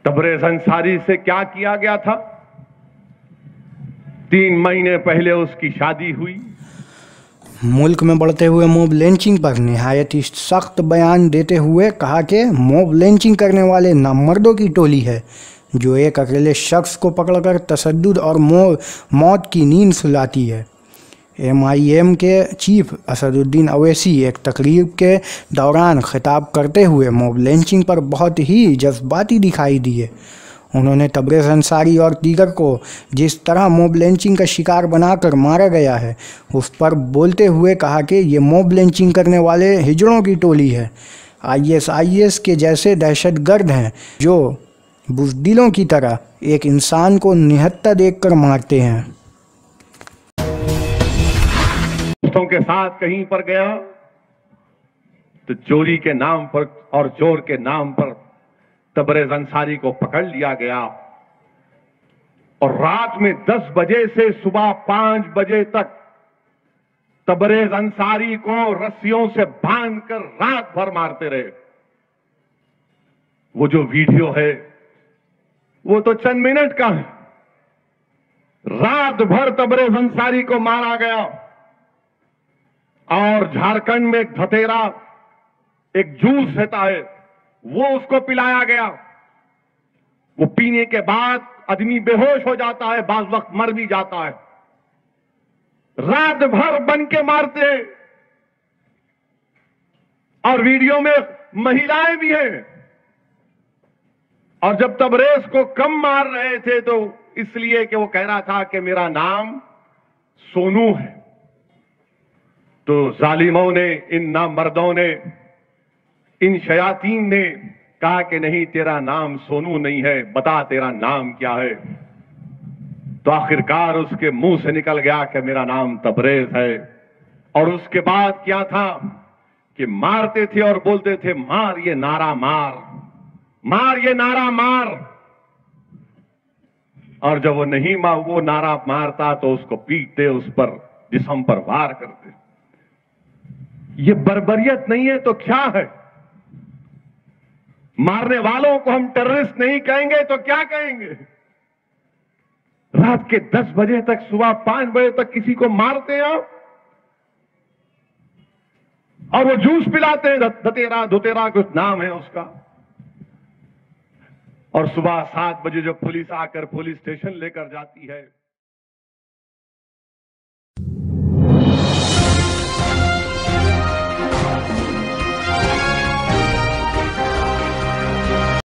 तबरेज़ अंसारी से क्या किया गया था? 3 महीने पहले उसकी शादी हुई। मुल्क में बढ़ते हुए मॉब लिंचिंग पर निहायत ही सख्त बयान देते हुए कहा कि मॉब लिंचिंग करने वाले नामर्दों की टोली है जो एक अकेले शख्स को पकड़कर तशद्दुद और मौत की नींद सुलाती है। MIM के चीफ असदुद्दीन अवैसी एक तकरीब के दौरान खिताब करते हुए मॉब लिंचिंग पर बहुत ही जज्बाती दिखाई दिए। उन्होंने तबरेज़ अंसारी और दीगर को जिस तरह मॉब लिंचिंग का शिकार बनाकर मारा गया है उस पर बोलते हुए कहा कि ये मॉब लिंचिंग करने वाले हिजड़ों की टोली है। IS के जैसे दहशतगर्द हैं जो बुज़दिलों की तरह एक इंसान को निहत्था देखकर मारते हैं। दोस्तों के साथ कहीं पर गया तो चोरी के नाम पर और चोर के नाम पर तबरेज़ अंसारी को पकड़ लिया गया और रात में 10 बजे से सुबह 5 बजे तक तबरेज़ अंसारी को रस्सियों से बांधकर रात भर मारते रहे। वो जो वीडियो है वो तो चंद मिनट का है। रात भर तबरेज़ अंसारी को मारा गया और झारखंड में एक धतेरा एक जूस रहता है वो उसको पिलाया गया। वो पीने के बाद आदमी बेहोश हो जाता है, बाज़ वक्त मर भी जाता है। रात भर बन के मारते और वीडियो में महिलाएं भी हैं। और जब तबरेज़ को कम मार रहे थे तो इसलिए कि वो कह रहा था कि मेरा नाम सोनू है, तो जालिमों ने, इन नामर्दों ने, इन शयातीन ने कहा कि नहीं तेरा नाम सोनू नहीं है, बता तेरा नाम क्या है। तो आखिरकार उसके मुंह से निकल गया कि मेरा नाम तबरेज़ है। और उसके बाद क्या था कि मारते थे और बोलते थे मार ये नारा मार, मार ये नारा मार। और जब वो नहीं वो नारा मारता तो उसको पीटते, उस पर जिस्म पर वार करते। ये बर्बरियत नहीं है तो क्या है? मारने वालों को हम टेररिस्ट नहीं कहेंगे तो क्या कहेंगे? रात के 10 बजे तक, सुबह 5 बजे तक किसी को मारते हैं आप और वो जूस पिलाते हैं, धतेरा कुछ नाम है उसका। और सुबह 7 बजे जब पुलिस आकर पुलिस स्टेशन लेकर जाती है